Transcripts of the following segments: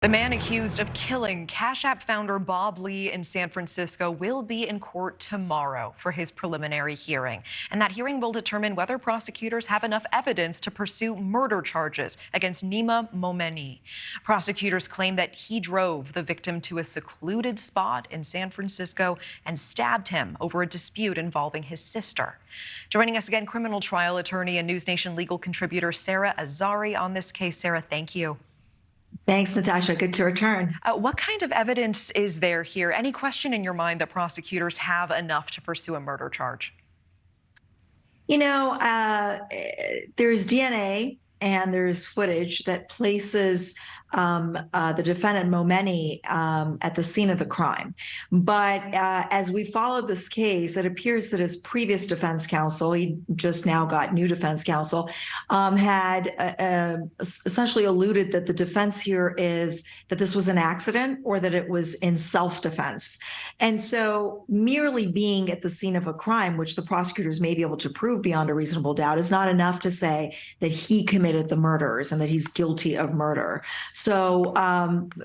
The man accused of killing CashApp founder Bob Lee in San Francisco will be in court tomorrow for his preliminary hearing. And that hearing will determine whether prosecutors have enough evidence to pursue murder charges against Nima Momeni. Prosecutors claim that he drove the victim to a secluded spot in San Francisco and stabbed him over a dispute involving his sister. Joining us again, criminal trial attorney and NewsNation legal contributor Sara Azari on this case. Sara, thank you. Thanks, Natasha. Good to return. What kind of evidence is there here? Any question in your mind that prosecutors have enough to pursue a murder charge? You know, there's DNA and there's footage that places the defendant Momeni at the scene of the crime. But as we followed this case, it appears that his previous defense counsel, he just now got new defense counsel, had essentially alluded that the defense here is that this was an accident or that it was in self-defense. And so merely being at the scene of a crime, which the prosecutors may be able to prove beyond a reasonable doubt, is not enough to say that he committed the murders and that he's guilty of murder. So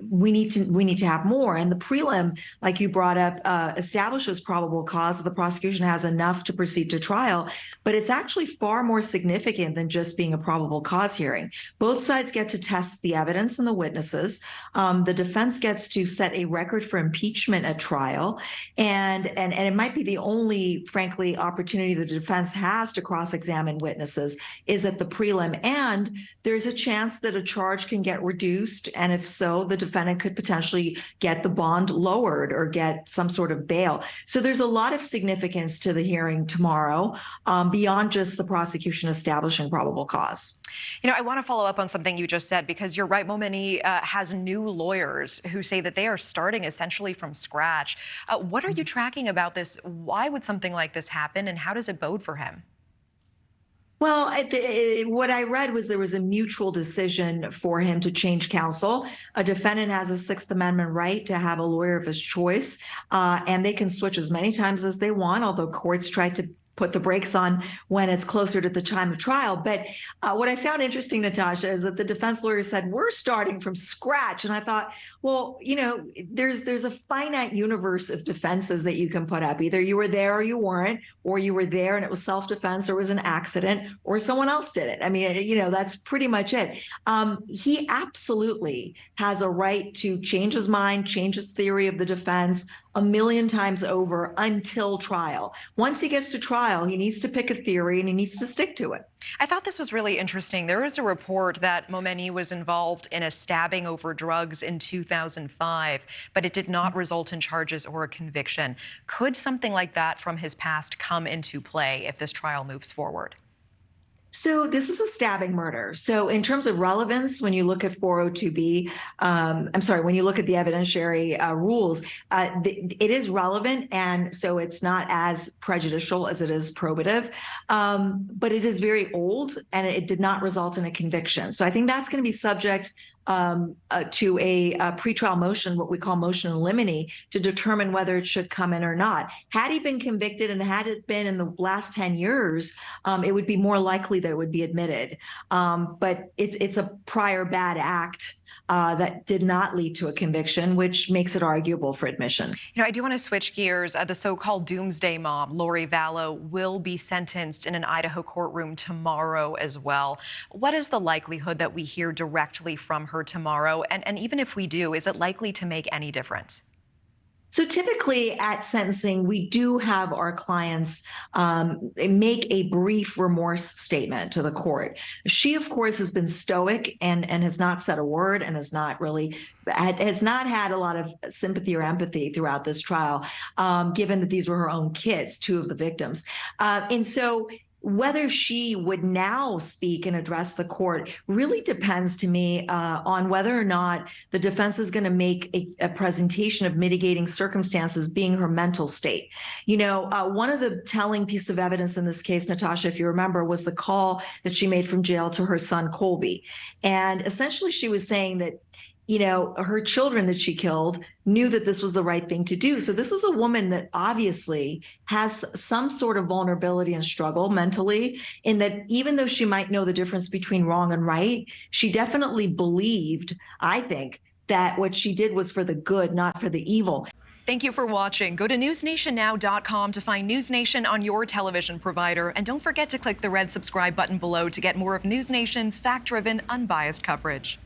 we need to have more. And the prelim, like you brought up, establishes probable cause. The prosecution has enough to proceed to trial, but it's actually far more significant than just being a probable cause hearing. Both sides get to test the evidence and the witnesses. The defense gets to set a record for impeachment at trial, and it might be the only, frankly, opportunity the defense has to cross-examine witnesses is at the prelim. And there's a chance that a charge can get reduced. And if so, the defendant could potentially get the bond lowered or get some sort of bail. So there's a lot of significance to the hearing tomorrow beyond just the prosecution establishing probable cause. You know, I want to follow up on something you just said, because you're right. Momeni has new lawyers who say that they are starting essentially from scratch. What are you tracking about this? Why would something like this happen, and how does it bode for him? Well, what I read was there was a mutual decision for him to change counsel. A defendant has a Sixth Amendment right to have a lawyer of his choice, and they can switch as many times as they want, although courts try to put the brakes on when it's closer to the time of trial. But what I found interesting, Natasha, is that the defense lawyer said, we're starting from scratch. And I thought, well, you know, there's a finite universe of defenses that you can put up. Either you were there or you weren't, or you were there and it was self-defense or it was an accident or someone else did it. I mean, you know, that's pretty much it. He absolutely has a right to change his mind, change his theory of the defense a million times over until trial. Once he gets to trial, he needs to pick a theory and he needs to stick to it. I thought this was really interesting. There is a report that Momeni was involved in a stabbing over drugs in 2005, but it did not result in charges or a conviction. Could something like that from his past come into play if this trial moves forward? So this is a stabbing murder. So in terms of relevance, when you look at 402B, when you look at the evidentiary rules, it is relevant. And so it's not as prejudicial as it is probative, but it is very old and it did not result in a conviction. So I think that's going to be subject to a pretrial motion, what we call motion in limine, to determine whether it should come in or not. Had he been convicted and had it been in the last 10 years, it would be more likely that it would be admitted. But it's a prior bad act that did not lead to a conviction, which makes it arguable for admission. You know, I do want to switch gears. The so-called Doomsday Mom, Vallow, will be sentenced in an Idaho courtroom tomorrow as well. What is the likelihood that we hear directly from her tomorrow? And even if we do, is it likely to make any difference? So typically at sentencing, we do have our clients make a brief remorse statement to the court. She, of course, has been stoic and has not said a word and has not had a lot of sympathy or empathy throughout this trial, given that these were her own kids, two of the victims. And so whether she would now speak and address the court really depends to me on whether or not the defense is going to make a presentation of mitigating circumstances being her mental state. You know, one of the telling pieces of evidence in this case, Natasha, if you remember, was the call that she made from jail to her son, Colby. And essentially she was saying that, you know, her children that she killed knew that this was the right thing to do. So this is a woman that obviously has some sort of vulnerability and struggle mentally, in that even though she might know the difference between wrong and right, she definitely believed, I think, that what she did was for the good, not for the evil. Thank you for watching. Go to newsnationnow.com to find News Nation on your television provider. And don't forget to click the red subscribe button below to get more of News Nation's fact-driven, unbiased coverage.